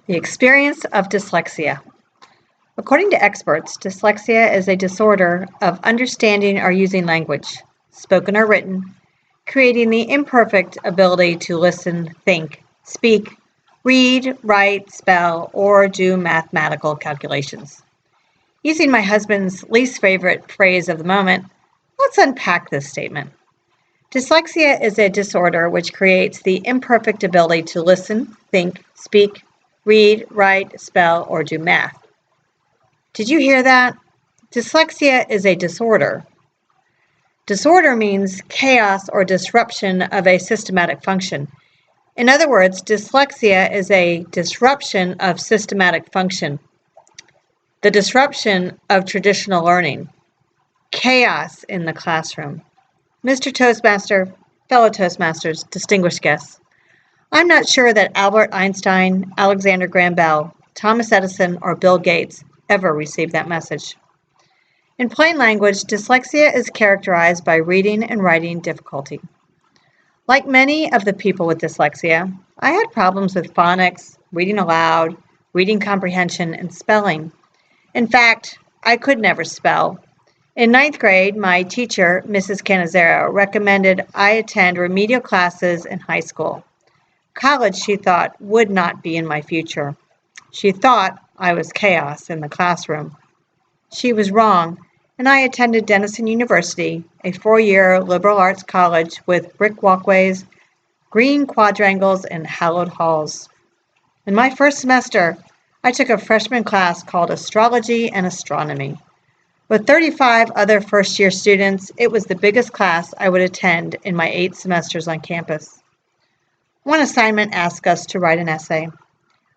The experience of dyslexia. According to experts, dyslexia is a disorder of understanding or using language, spoken or written, creating the imperfect ability to listen, think, speak, read, write, spell, or do mathematical calculations. Using my husband's least favorite phrase of the moment, let's unpack this statement. Dyslexia is a disorder which creates the imperfect ability to listen, think, speak, read, write, spell, or do math. Did you hear that? Dyslexia is a disorder. Disorder means chaos or disruption of a systematic function. In other words, dyslexia is a disruption of systematic function, the disruption of traditional learning, chaos in the classroom. Mr. Toastmaster, fellow Toastmasters, distinguished guests, I'm not sure that Albert Einstein, Alexander Graham Bell, Thomas Edison, or Bill Gates ever received that message. In plain language, dyslexia is characterized by reading and writing difficulty. Like many of the people with dyslexia, I had problems with phonics, reading aloud, reading comprehension, and spelling. In fact, I could never spell. In ninth grade, my teacher, Mrs. Canizero, recommended I attend remedial classes in high school. College, she thought, would not be in my future. She thought I was chaos in the classroom. She was wrong, and I attended Denison University, a 4-year liberal arts college with brick walkways, green quadrangles, and hallowed halls. In my first semester, I took a freshman class called Astrology and Astronomy. With 35 other first-year students, it was the biggest class I would attend in my 8 semesters on campus. One assignment asked us to write an essay.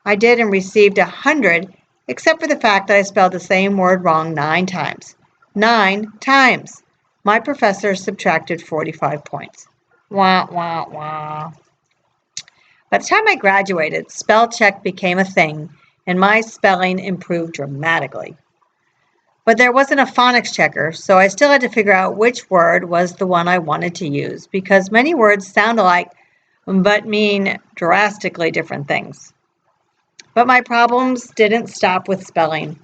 I did and received 100, except for the fact that I spelled the same word wrong 9 times. 9 times! My professor subtracted 45 points. Wah, wah, wah. By the time I graduated, spell check became a thing, and my spelling improved dramatically. But there wasn't a phonics checker, so I still had to figure out which word was the one I wanted to use, because many words sound alike but mean drastically different things. But my problems didn't stop with spelling.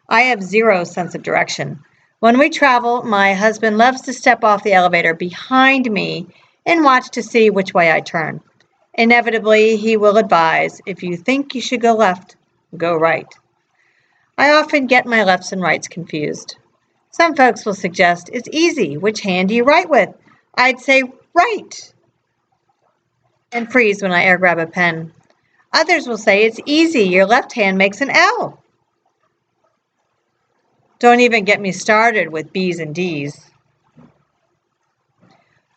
I have zero sense of direction. When we travel, my husband loves to step off the elevator behind me and watch to see which way I turn. Inevitably, he will advise, if you think you should go left, go right. I often get my lefts and rights confused. Some folks will suggest, it's easy, which hand do you write with? I'd say right, and freeze when I air grab a pen. Others will say, it's easy, your left hand makes an L. Don't even get me started with B's and D's.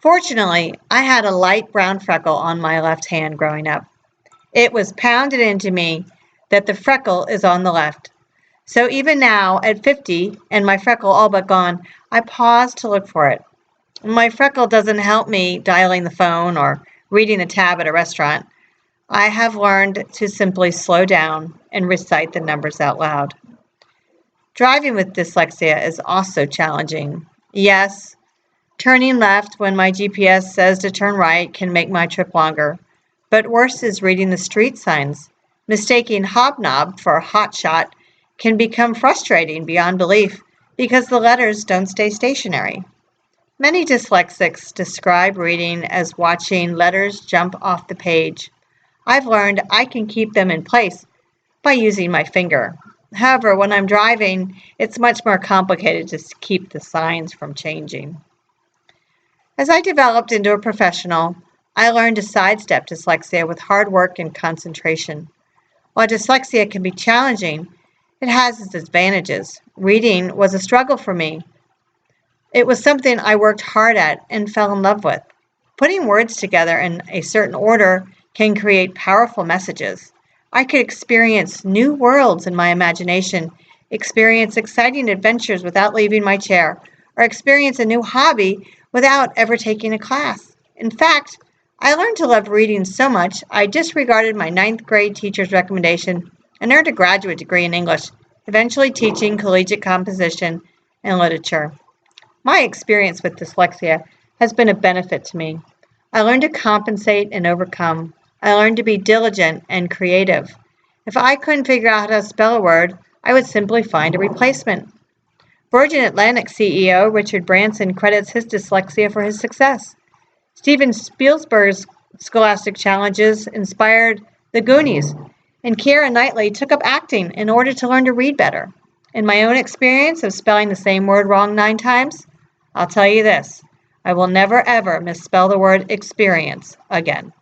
Fortunately, I had a light brown freckle on my left hand growing up. It was pounded into me that the freckle is on the left. So even now, at 50, and my freckle all but gone, I pause to look for it. My freckle doesn't help me dialing the phone or reading the tab at a restaurant. I have learned to simply slow down and recite the numbers out loud. Driving with dyslexia is also challenging. Yes, turning left when my GPS says to turn right can make my trip longer. But worse is reading the street signs. Mistaking hobnob for hotshot can become frustrating beyond belief because the letters don't stay stationary. Many dyslexics describe reading as watching letters jump off the page. I've learned I can keep them in place by using my finger. However, when I'm driving, it's much more complicated to keep the signs from changing. As I developed into a professional, I learned to sidestep dyslexia with hard work and concentration. While dyslexia can be challenging, it has its advantages. Reading was a struggle for me. It was something I worked hard at and fell in love with. Putting words together in a certain order can create powerful messages. I could experience new worlds in my imagination, experience exciting adventures without leaving my chair, or experience a new hobby without ever taking a class. In fact, I learned to love reading so much I disregarded my 9th grade teacher's recommendation and earned a graduate degree in English, eventually teaching collegiate composition and literature. My experience with dyslexia has been a benefit to me. I learned to compensate and overcome. I learned to be diligent and creative. If I couldn't figure out how to spell a word, I would simply find a replacement. Virgin Atlantic CEO Richard Branson credits his dyslexia for his success. Steven Spielberg's scholastic challenges inspired The Goonies, and Keira Knightley took up acting in order to learn to read better. In my own experience of spelling the same word wrong 9 times, I'll tell you this: I will never ever misspell the word experience again.